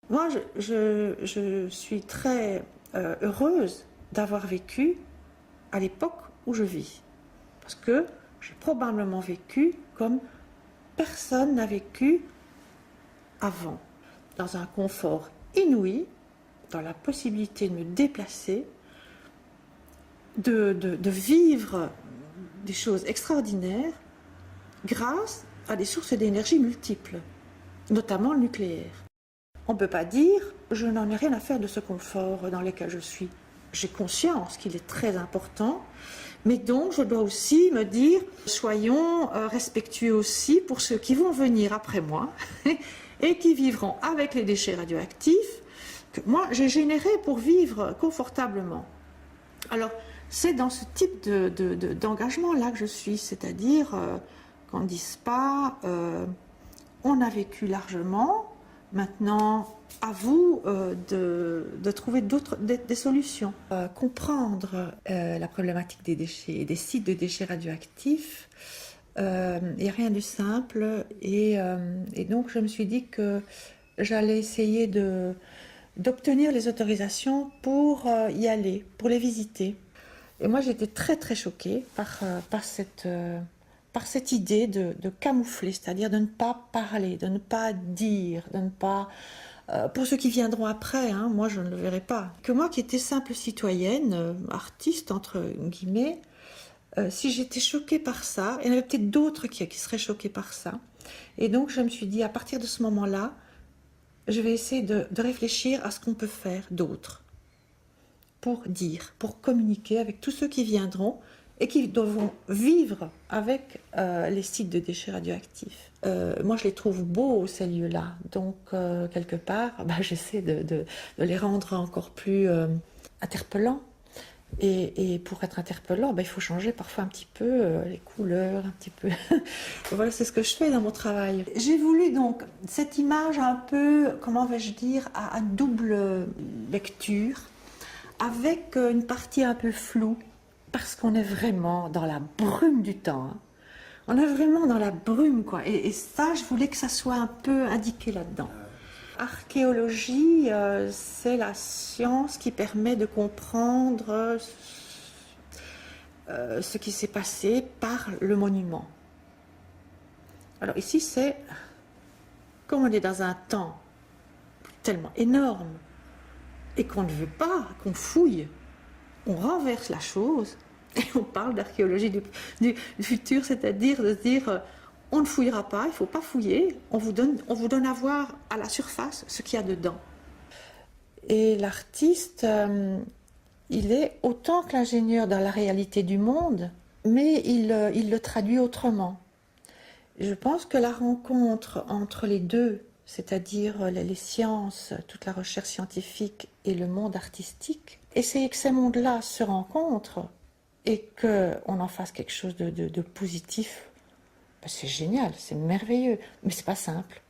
Moi, je suis très heureuse d'avoir vécu à l'époque où je vis. Parce que j'ai probablement vécu comme personne n'a vécu avant. Dans un confort inouï, dans la possibilité de me déplacer, de vivre des choses extraordinaires grâce à des sources d'énergie multiples, notamment le nucléaire. On ne peut pas dire « je n'en ai rien à faire de ce confort dans lequel je suis ». J'ai conscience qu'il est très important, mais donc je dois aussi me dire « soyons respectueux aussi pour ceux qui vont venir après moi et qui vivront avec les déchets radioactifs que moi j'ai générés pour vivre confortablement ». Alors c'est dans ce type d'engagement-là que je suis, c'est-à-dire qu'on ne dise pas on a vécu largement, maintenant, à vous de trouver des solutions. Comprendre la problématique des déchets et des sites de déchets radioactifs, il n'y a rien de simple. Et donc, je me suis dit que j'allais essayer d'obtenir les autorisations pour y aller, pour les visiter. Et moi, j'étais très, très choquée par cette idée de camoufler, c'est-à-dire de ne pas parler, de ne pas dire, de ne pas... pour ceux qui viendront après, hein, moi je ne le verrai pas. Que moi qui étais simple citoyenne, artiste entre guillemets, si j'étais choquée par ça, il y en avait peut-être d'autres qui seraient choqués par ça. Et donc je me suis dit, à partir de ce moment-là, je vais essayer de réfléchir à ce qu'on peut faire d'autre. Pour dire, pour communiquer avec tous ceux qui viendront et qui devront vivre avec les sites de déchets radioactifs. Moi, je les trouve beaux, ces lieux-là. Donc, quelque part, j'essaie de les rendre encore plus interpellants. Et pour être interpellant, il faut changer parfois un petit peu les couleurs, un petit peu. Voilà, c'est ce que je fais dans mon travail. J'ai voulu donc cette image un peu, comment vais-je dire, à double lecture, avec une partie un peu floue, parce qu'on est vraiment dans la brume du temps. Hein. On est vraiment dans la brume, quoi. Et ça, je voulais que ça soit un peu indiqué là-dedans. Archéologie, c'est la science qui permet de comprendre ce qui s'est passé par le monument. Alors ici, c'est comme on est dans un temps tellement énorme, et qu'on ne veut pas, qu'on fouille, on renverse la chose et on parle d'archéologie du futur, c'est-à-dire de se dire on ne fouillera pas, il ne faut pas fouiller, on vous donne à voir à la surface ce qu'il y a dedans. Et l'artiste, il est autant que l'ingénieur dans la réalité du monde, mais il le traduit autrement. Je pense que la rencontre entre les deux, c'est-à-dire les sciences, toute la recherche scientifique et le monde artistique, essayer que ces mondes-là se rencontrent et qu'on en fasse quelque chose de positif, c'est génial, c'est merveilleux, mais c'est pas simple.